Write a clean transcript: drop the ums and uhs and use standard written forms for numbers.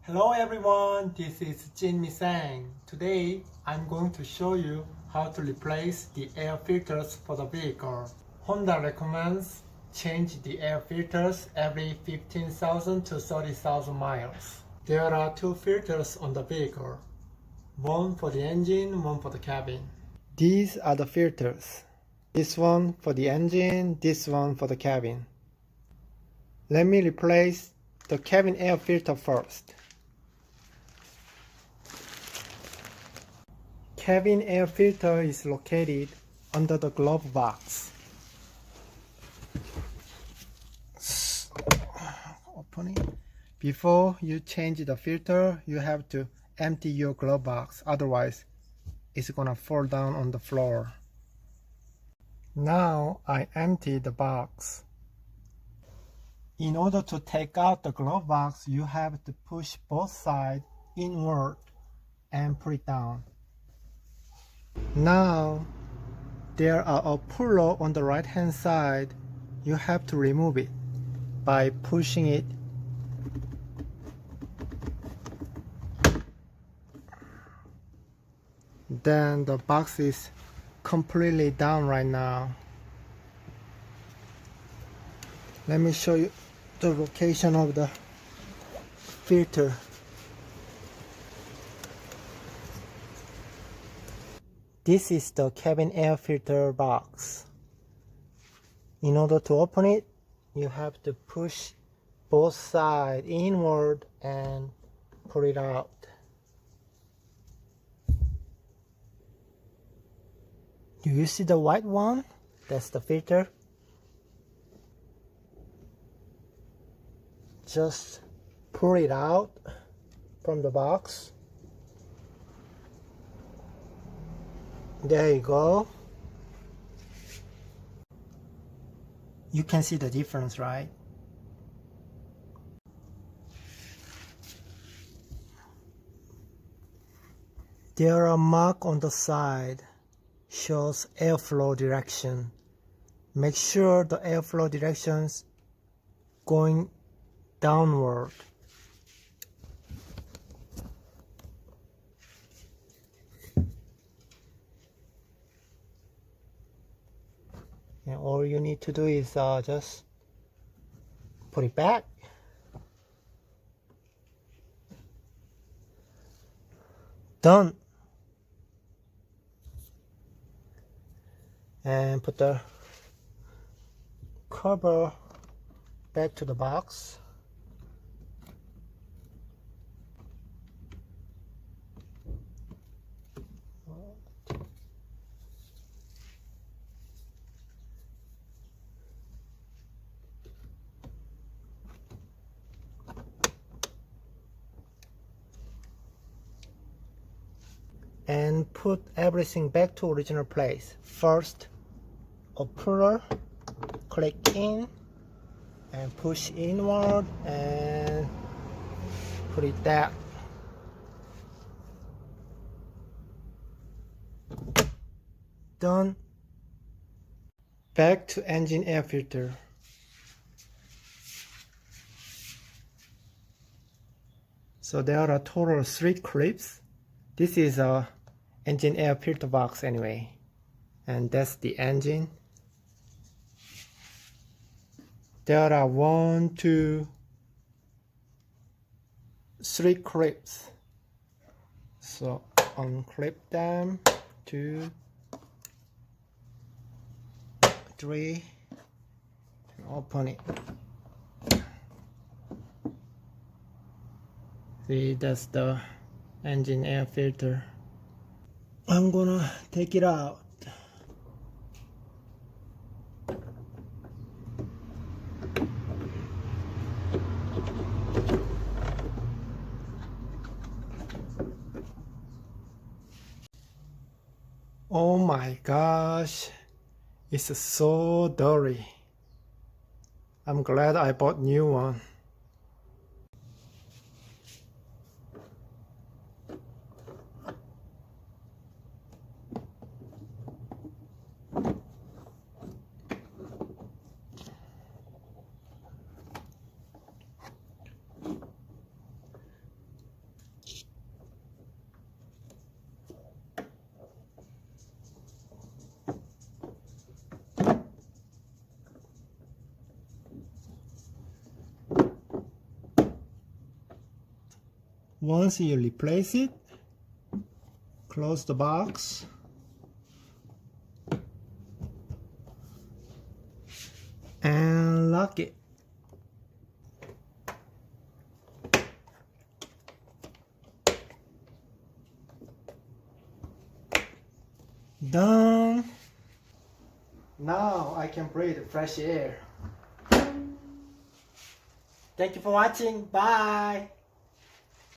Hello everyone, this is Jin Sang. Today I'm going to show you how to replace the air filters for the vehicle. Honda recommends change the air filters every 15,000 to 30,000 miles. There are two filters on the vehicle, one for the engine, one for the cabin. These are the filters. This one for the engine, this one for the cabin. Let me replace the cabin air filter first. Cabin air filter is located under the glove box. Open it. Before you change the filter, you have to empty your glove box, otherwise it's gonna fall down on the floor. Now I empty the box. In order to take out the glove box, you have to push both sides inward and put it down. Now there are a puller on the right hand side. You have to remove it by pushing it. Then the box is completely down right now. Let me show you the location of the filter. This is the cabin air filter box. In order to open it, you have to push both sides inward and pull it out. Do you see the white one? That's the filter. Just pull it out from the box. There you go. You can see the difference, right? There are marks on the side, shows airflow direction. Make sure the airflow direction's going downward. And all you need to do is just put it back. Done. And put the cover back to the box. And put everything back to original place. First, a puller, click in and push inward and put it down. Done. Back to engine air filter. So there are a total of 3 clips. This is a engine air filter box anyway, and that's the engine. There are 1, 2, 3 clips. So unclip them, 2, 3, and open it. See, that's the engine air filter. I'm gonna take it out. Oh my gosh, it's so dirty. I'm glad I bought new one. Once you replace it, close the box. And lock it. Done. Now I can breathe fresh air. Thank you for watching. Bye.